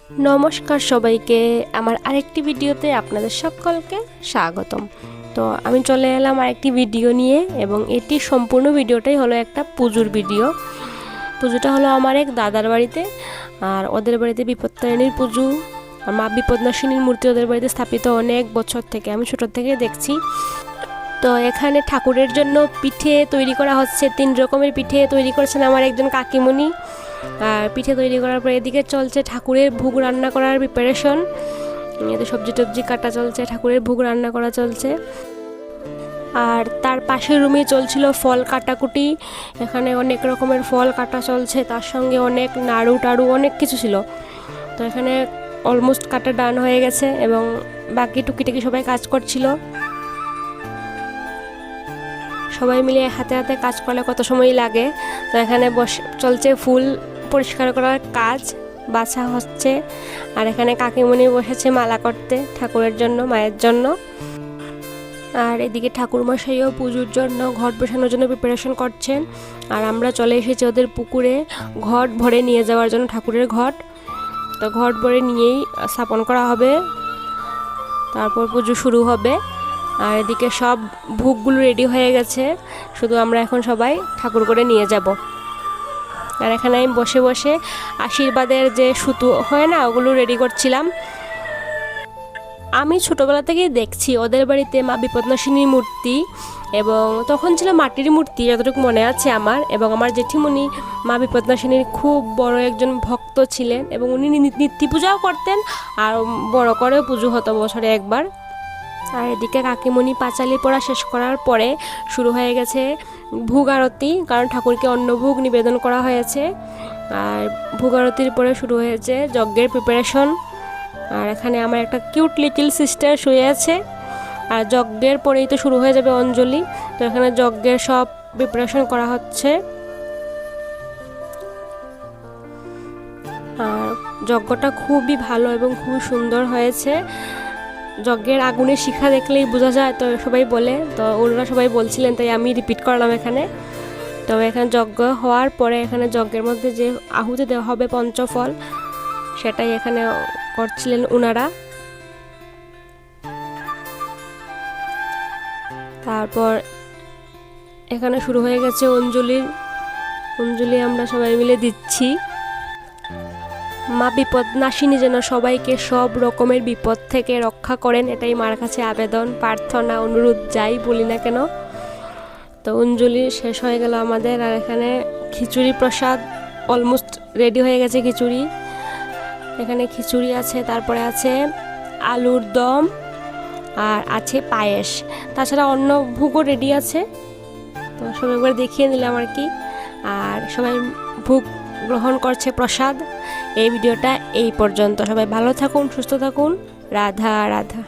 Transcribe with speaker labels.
Speaker 1: নমস্কার সবাইকে, আমার আরেকটি ভিডিওতে আপনাদের সকলকে স্বাগতম। তো আমি চলে এলাম আরেকটি ভিডিও নিয়ে, এবং এটি সম্পূর্ণ ভিডিওটাই হলো একটা পুজোর ভিডিও। পুজোটা হলো আমার এক দাদার বাড়িতে, আর ওদের বাড়িতে বিপত্তারিণীর পুজো, আর মা বিপদনাশিনীর মূর্তি ওদের বাড়িতে স্থাপিত অনেক বছর থেকে, আমি ছোটোর থেকে দেখছি। তো এখানে ঠাকুরের জন্য পিঠে তৈরি করা হচ্ছে, 3 রকমের পিঠে তৈরি করেছেন আমার একজন কাকিমণি। আর পিঠে তৈরি করার পর এদিকে চলছে ঠাকুরের ভোগ রান্না করার প্রিপারেশন। এতে সবজি টবজি কাটা চলছে, ঠাকুরের ভোগ রান্না করা চলছে। আর তার পাশের রুমে চলছিল ফল কাটাকুটি। এখানে অনেক রকমের ফল কাটা চলছে, তার সঙ্গে অনেক নাড়ু টাড়ু অনেক কিছু ছিল। তো এখানে অলমোস্ট কাটা ডান হয়ে গেছে, এবং বাকি টুকিটাকি সবাই কাজ করছিল। সবাই মিলে হাতে হাতে কাজ করলে কত সময় লাগে। তো এখানে চলছে ফুল পরিষ্কার করার কাজ, বাছা হচ্ছে। আর এখানে কাকিমণি বসেছে মালা করতে ঠাকুরের জন্য, মায়ের জন্য। আর এদিকে ঠাকুরমশাইও পুজোর জন্য ঘট বসানোর জন্য প্রিপারেশন করছেন। আর আমরা চলে এসেছি ওদের পুকুরে ঘট ভরে নিয়ে যাওয়ার জন্য, ঠাকুরের ঘট। তো ঘট ভরে নিয়েই স্থাপন করা হবে, তারপর পুজো শুরু হবে। আর এদিকে সব ভোগগুলো রেডি হয়ে গেছে, শুধু আমরা এখন সবাই ঠাকুর করে নিয়ে যাব। আর এখানে আমি বসে বসে আশীর্বাদের যে সুতো হয় না, ওগুলো রেডি করছিলাম। আমি ছোটোবেলা থেকেই দেখছি ওদের বাড়িতে মা বিপদনাশিনীর মূর্তি, এবং তখন ছিল মাটির মূর্তি যতটুকু মনে আছে আমার। এবং আমার জেঠিমণি মা বিপদনাশিনীর খুব বড় একজন ভক্ত ছিলেন, এবং উনি নিত্য পূজাও করতেন, আর বড় করেও পুজো হতো বছরে একবার। আর এদিকে কাকিমণি পাঁচালি পড়া শেষ করার পরে শুরু হয়ে গেছে ভোগ আরতি, কারণ ঠাকুরকে অন্নভোগ নিবেদন করা হয়েছে। আর ভোগ আরতির পরে শুরু হয়েছে যজ্ঞের প্রিপারেশন। আর এখানে আমার একটা কিউট লিটল সিস্টার শুয়ে আছে। আর যজ্ঞের পরেই তো শুরু হয়ে যাবে অঞ্জলি। তো এখানে যজ্ঞের সব প্রিপারেশন করা হচ্ছে। আর যজ্ঞটা খুবই ভালো এবং খুবই সুন্দর হয়েছে। যজ্ঞের আগুনের শিখা দেখলেই বোঝা যায়, তো সবাই বলে, তো ওনারা সবাই বলছিলেন, তাই আমি রিপিট করলাম এখানে। তো এখানে যজ্ঞ হওয়ার পরে এখানে যজ্ঞের মধ্যে যে আহুতি দেওয়া হবে পঞ্চফল, সেটাই এখানে করছিলেন ওনারা। তারপর এখানে শুরু হয়ে গেছে অঞ্জলি আমরা সবাই মিলে দিচ্ছি। মা বিপদনাশিনী যেন সবাইকে সব রকমের বিপদ থেকে রক্ষা করেন, এটাই মার কাছে আবেদন, প্রার্থনা, অনুরোধ, যাই বলি না কেন। তো অঞ্জলি শেষ হয়ে গেল আমাদের। আর এখানে খিচুড়ি প্রসাদ অলমোস্ট রেডি হয়ে গেছে। খিচুড়ি, এখানে খিচুড়ি আছে, তারপরে আছে আলুর দম, আর আছে পায়েস। তাছাড়া অন্য ভোগও রেডি আছে। তো সবাই একবার দেখিয়ে নিলাম আর কি। আর সবাই ভোগ গ্রহণ করছে, প্রসাদ। এই ভিডিওটা এই পর্যন্ত। সবাই ভালো থাকুন, সুস্থ থাকুন। রাধা রাধা।